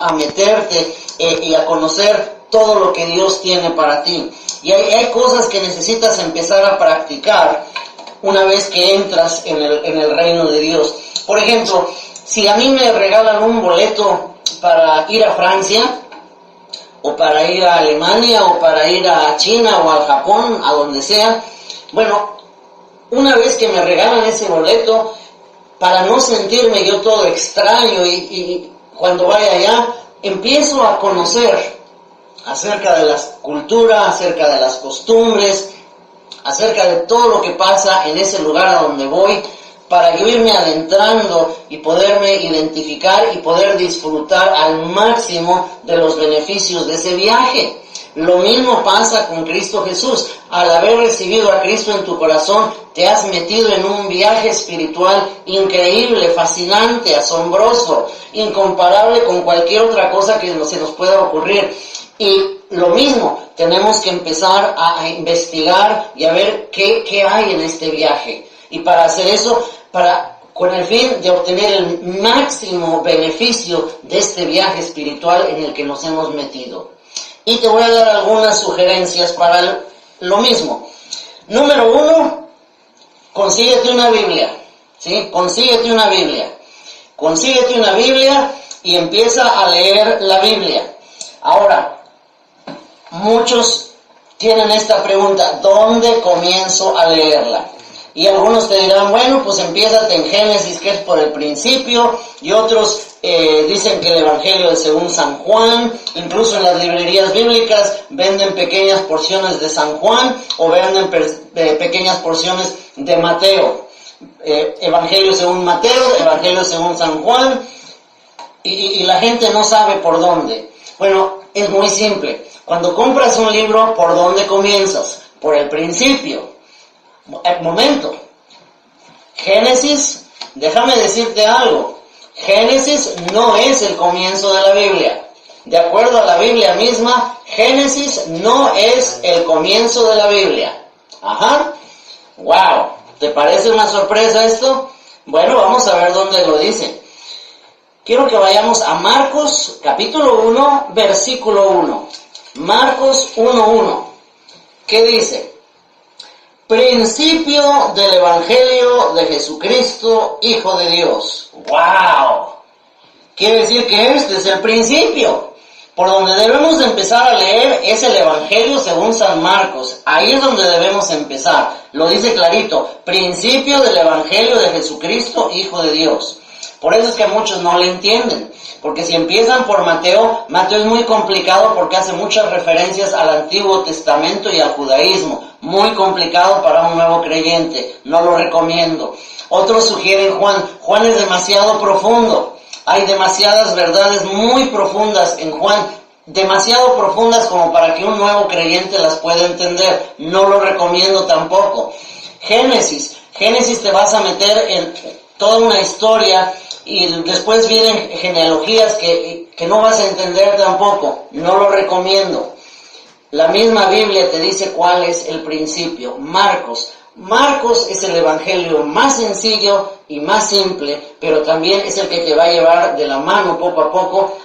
a meterte y a conocer todo lo que Dios tiene para ti. Y hay cosas que necesitas empezar a practicar una vez que entras en el reino de Dios. Por ejemplo, si a mí me regalan un boleto para ir a Francia, o para ir a Alemania, o para ir a China, o al Japón, a donde sea, bueno, una vez que me regalan ese boleto, para no sentirme yo todo extraño y cuando vaya allá, empiezo a conocer acerca de la cultura, acerca de las costumbres, acerca de todo lo que pasa en ese lugar a donde voy, para yo irme adentrando y poderme identificar y poder disfrutar al máximo de los beneficios de ese viaje. Lo mismo pasa con Cristo Jesús. Al haber recibido a Cristo en tu corazón, te has metido en un viaje espiritual increíble, fascinante, asombroso, incomparable con cualquier otra cosa que se nos pueda ocurrir. Y lo mismo, tenemos que empezar a investigar y a ver qué hay en este viaje. Y para hacer eso, con el fin de obtener el máximo beneficio de este viaje espiritual en el que nos hemos metido. Y te voy a dar algunas sugerencias para lo mismo. Número 1, consíguete una Biblia, ¿sí? Consíguete una Biblia y empieza a leer la Biblia. Ahora, muchos tienen esta pregunta: ¿dónde comienzo a leerla? Y algunos te dirán, bueno, pues empiézate en Génesis, que es por el principio, y otros dicen que el Evangelio es según San Juan. Incluso en las librerías bíblicas venden pequeñas porciones de San Juan o venden pequeñas porciones de Mateo. Evangelio según Mateo, Evangelio según San Juan, y la gente no sabe por dónde. Bueno, es muy simple. Cuando compras un libro, ¿por dónde comienzas? Por el principio. Momento. Génesis, déjame decirte algo. Génesis no es el comienzo de la Biblia. De acuerdo a la Biblia misma, Génesis no es el comienzo de la Biblia. Ajá. Wow. ¿Te parece una sorpresa esto? Bueno, vamos a ver dónde lo dice. Quiero que vayamos a Marcos, capítulo 1, versículo 1. Marcos 1:1. ¿Qué dice? Principio del Evangelio de Jesucristo, Hijo de Dios. ¡Wow! Quiere decir que este es el principio. Por donde debemos de empezar a leer es el Evangelio según San Marcos. Ahí es donde debemos empezar. Lo dice clarito. Principio del Evangelio de Jesucristo, Hijo de Dios. Por eso es que muchos no le entienden. Porque si empiezan por Mateo, Mateo es muy complicado porque hace muchas referencias al Antiguo Testamento y al judaísmo. Muy complicado para un nuevo creyente. No lo recomiendo. Otros sugieren Juan. Juan es demasiado profundo. Hay demasiadas verdades muy profundas en Juan. Demasiado profundas como para que un nuevo creyente las pueda entender. No lo recomiendo tampoco. Génesis te vas a meter en toda una historia y después vienen genealogías que no vas a entender tampoco. No lo recomiendo. La misma Biblia te dice cuál es el principio. Marcos es el evangelio más sencillo y más simple, pero también es el que te va a llevar de la mano poco a poco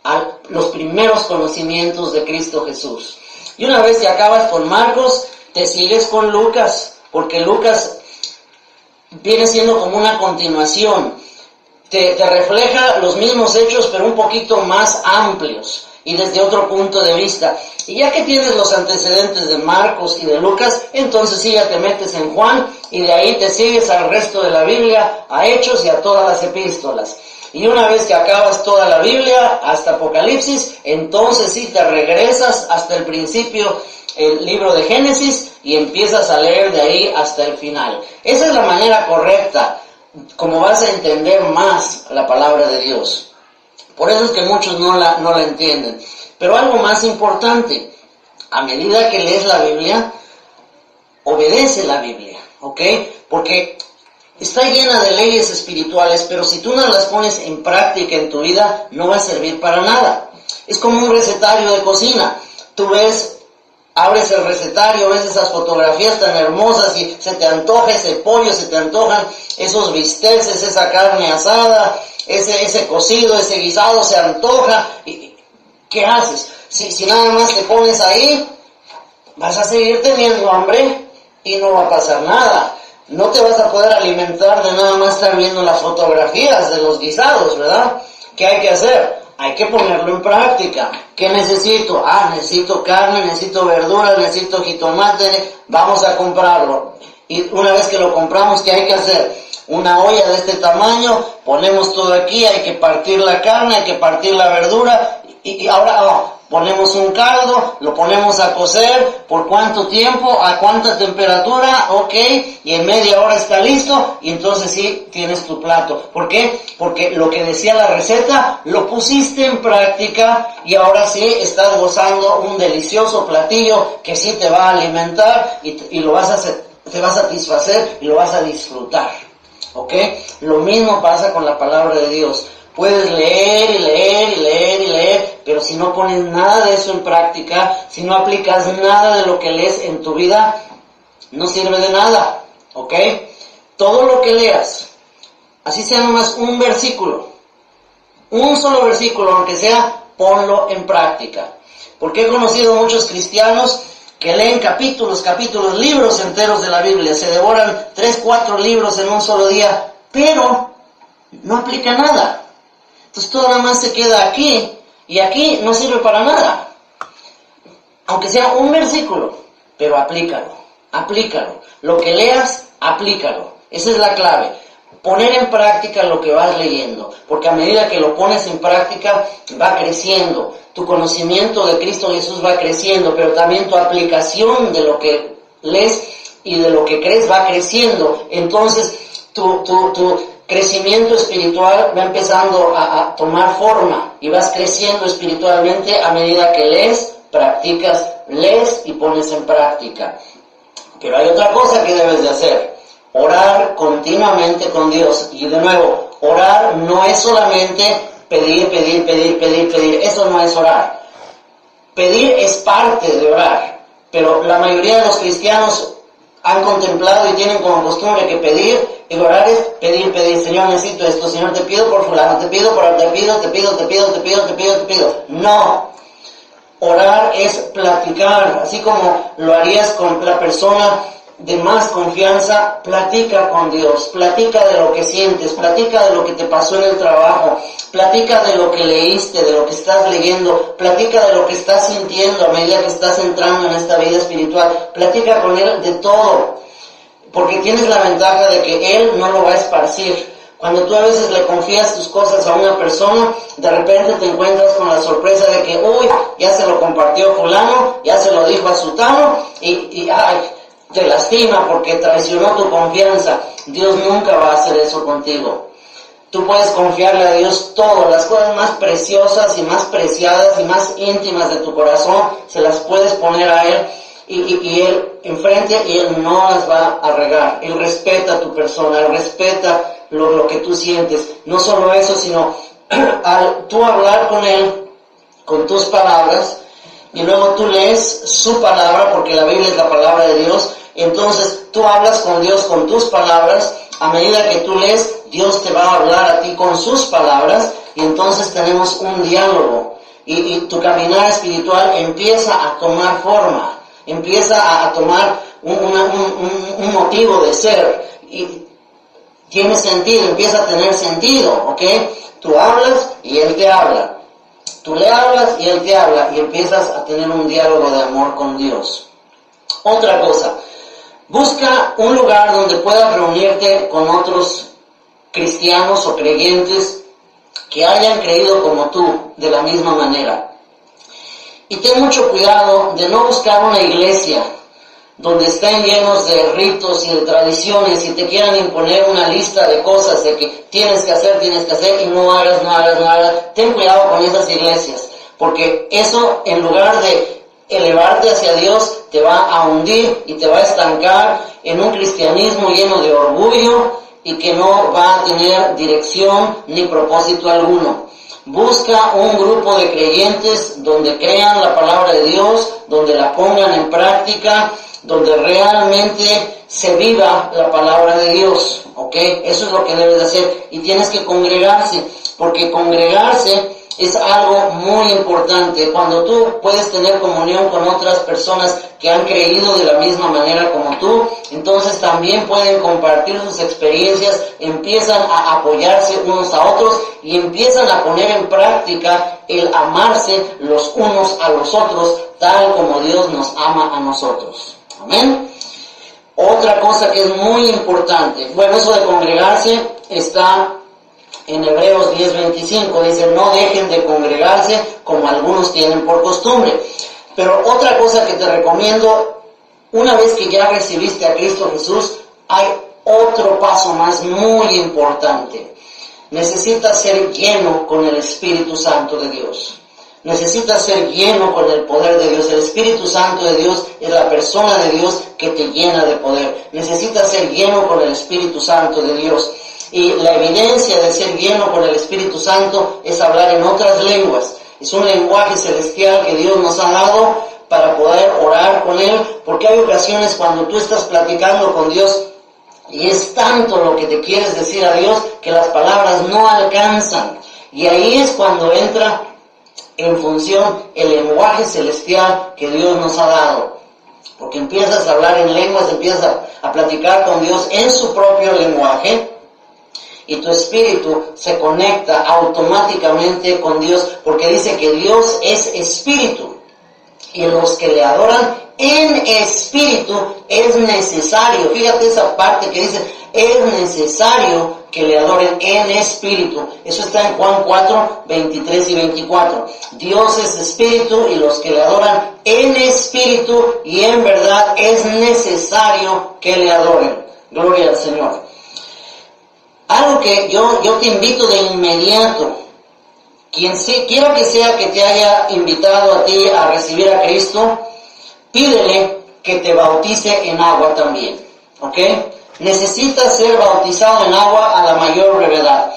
a los primeros conocimientos de Cristo Jesús. Y una vez que acabas con Marcos, te sigues con Lucas, porque Lucas viene siendo como una continuación. Te refleja los mismos hechos, pero un poquito más amplios y desde otro punto de vista. Y ya que tienes los antecedentes de Marcos y de Lucas, entonces sí ya te metes en Juan y de ahí te sigues al resto de la Biblia, a Hechos y a todas las epístolas. Y una vez que acabas toda la Biblia, hasta Apocalipsis, entonces sí te regresas hasta el principio, el libro de Génesis, y empiezas a leer de ahí hasta el final. Esa es la manera correcta, como vas a entender más la palabra de Dios. Por eso es que muchos no la entienden. Pero algo más importante, a medida que lees la Biblia, obedece la Biblia, ¿ok? Porque está llena de leyes espirituales, pero si tú no las pones en práctica en tu vida, no va a servir para nada. Es como un recetario de cocina. Tú ves, abres el recetario, ves esas fotografías tan hermosas y se te antoja ese pollo, se te antojan esos bisteces, esa carne asada, ese cocido, ese guisado se antoja. ¿Qué haces? Si nada más te pones ahí, vas a seguir teniendo hambre y no va a pasar nada. No te vas a poder alimentar de nada más estar viendo las fotografías de los guisados, ¿verdad? ¿Qué hay que hacer? Hay que ponerlo en práctica. ¿Qué necesito? Necesito carne, necesito verduras, necesito jitomate, vamos a comprarlo. Y una vez que lo compramos, ¿qué hay que hacer? Una olla de este tamaño, ponemos todo aquí, hay que partir la carne, hay que partir la verdura, y ahora ponemos un caldo, lo ponemos a cocer, ¿por cuánto tiempo? ¿A cuánta temperatura? Ok, y en media hora está listo, y entonces sí, tienes tu plato. ¿Por qué? Porque lo que decía la receta, lo pusiste en práctica, y ahora sí estás gozando un delicioso platillo que sí te va a alimentar, y lo vas a hacer, te va a satisfacer, y lo vas a disfrutar. ¿Ok? Lo mismo pasa con la palabra de Dios. Puedes leer y leer y leer y leer, pero si no pones nada de eso en práctica, si no aplicas nada de lo que lees en tu vida, no sirve de nada. ¿Ok? Todo lo que leas, así sea nomás un versículo, un solo versículo, aunque sea, ponlo en práctica. Porque he conocido muchos cristianos que leen capítulos, libros enteros de la Biblia, se devoran 3, 4 libros en un solo día, pero no aplica nada. Entonces todo nada más se queda aquí, y aquí no sirve para nada. Aunque sea un versículo, pero aplícalo. Lo que leas, aplícalo. Esa es la clave. Poner en práctica lo que vas leyendo, porque a medida que lo pones en práctica, va creciendo. Tu conocimiento de Cristo Jesús va creciendo, pero también tu aplicación de lo que lees y de lo que crees va creciendo. Entonces, tu crecimiento espiritual va empezando a tomar forma, y vas creciendo espiritualmente a medida que lees, practicas, lees y pones en práctica. Pero hay otra cosa que debes de hacer: orar continuamente con Dios. Y de nuevo, orar no es solamente pedir. Eso no es orar. Pedir es parte de orar, pero la mayoría de los cristianos han contemplado y tienen como costumbre que pedir, y orar es pedir. Señor, necesito esto. Señor, te pido por fulano, te pido. No. Orar es platicar, así como lo harías con la persona de más confianza. Platica con Dios, platica de lo que sientes, platica de lo que te pasó en el trabajo, platica de lo que leíste, de lo que estás leyendo, platica de lo que estás sintiendo a medida que estás entrando en esta vida espiritual. Platica con Él de todo, porque tienes la ventaja de que Él no lo va a esparcir. Cuando tú a veces le confías tus cosas a una persona, de repente te encuentras con la sorpresa de que, ya se lo compartió fulano, ya se lo dijo a sutano, y te lastima porque traicionó tu confianza. Dios nunca va a hacer eso contigo. Tú puedes confiarle a Dios todo, las cosas más preciosas y más preciadas y más íntimas de tu corazón, se las puedes poner a Él, y Él enfrente, y Él no las va a regar. Él respeta tu persona, Él respeta lo que tú sientes. No solo eso, sino al tú hablar con Él, con tus palabras, y luego tú lees su palabra, porque la Biblia es la palabra de Dios. Entonces tú hablas con Dios con tus palabras. A medida que tú lees, Dios te va a hablar a ti con sus palabras, y entonces tenemos un diálogo, y tu caminar espiritual empieza a tomar forma, empieza a tomar un motivo de ser, y tiene sentido, empieza a tener sentido, ¿ok? Tú hablas y Él te habla, tú le hablas y Él te habla, y empiezas a tener un diálogo de amor con Dios. Otra cosa, busca un lugar donde puedas reunirte con otros cristianos o creyentes que hayan creído como tú, de la misma manera. Y ten mucho cuidado de no buscar una iglesia donde estén llenos de ritos y de tradiciones, y te quieran imponer una lista de cosas de que tienes que hacer, y no hagas. Ten cuidado con esas iglesias, porque eso, en lugar de elevarte hacia Dios, te va a hundir y te va a estancar en un cristianismo lleno de orgullo y que no va a tener dirección ni propósito alguno. Busca un grupo de creyentes donde crean la palabra de Dios, donde la pongan en práctica, donde realmente se viva la palabra de Dios, ¿ok? Eso es lo que debes de hacer. Y tienes que congregarse, porque congregarse es algo muy importante. Cuando tú puedes tener comunión con otras personas que han creído de la misma manera como tú, entonces también pueden compartir sus experiencias, empiezan a apoyarse unos a otros y empiezan a poner en práctica el amarse los unos a los otros, tal como Dios nos ama a nosotros. Amén. Otra cosa que es muy importante, bueno, eso de congregarse está en Hebreos 10:25, dice, no dejen de congregarse como algunos tienen por costumbre. Pero otra cosa que te recomiendo, una vez que ya recibiste a Cristo Jesús, hay otro paso más muy importante. Necesitas ser lleno con el Espíritu Santo de Dios. Necesitas ser lleno con el poder de Dios. El Espíritu Santo de Dios es la persona de Dios que te llena de poder. Necesitas ser lleno con el Espíritu Santo de Dios. Y la evidencia de ser lleno con el Espíritu Santo es hablar en otras lenguas. Es un lenguaje celestial que Dios nos ha dado para poder orar con Él, porque hay ocasiones cuando tú estás platicando con Dios y es tanto lo que te quieres decir a Dios que las palabras no alcanzan. Y ahí es cuando entra en función el lenguaje celestial que Dios nos ha dado. Porque empiezas a hablar en lenguas, empiezas a platicar con Dios en su propio lenguaje, y tu espíritu se conecta automáticamente con Dios, porque dice que Dios es espíritu, y los que le adoran en espíritu es necesario. Fíjate esa parte que dice, es necesario que le adoren en espíritu. Eso está en Juan 4:23 y 24. Dios es espíritu y los que le adoran en espíritu y en verdad es necesario que le adoren. Gloria al Señor. Algo que yo te invito de inmediato, quien quiera que sea que te haya invitado a ti a recibir a Cristo, pídele que te bautice en agua también, ¿ok? Necesitas ser bautizado en agua a la mayor brevedad.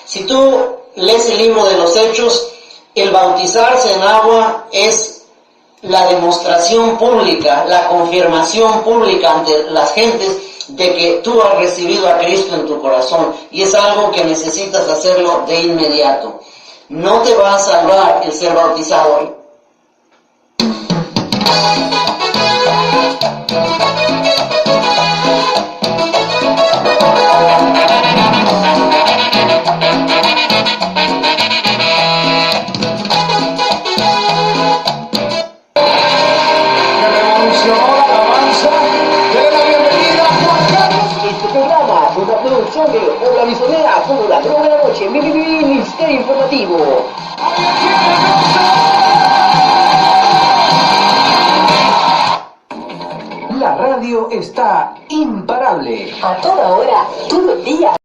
Si tú lees el libro de los Hechos, el bautizarse en agua es la demostración pública, la confirmación pública ante las gentes de que tú has recibido a Cristo en tu corazón, y es algo que necesitas hacerlo de inmediato. No te va a salvar el ser bautizado. Por la misionera, como la droga de la noche, Ministerio Informativo. La radio está imparable. A toda hora, todo el día.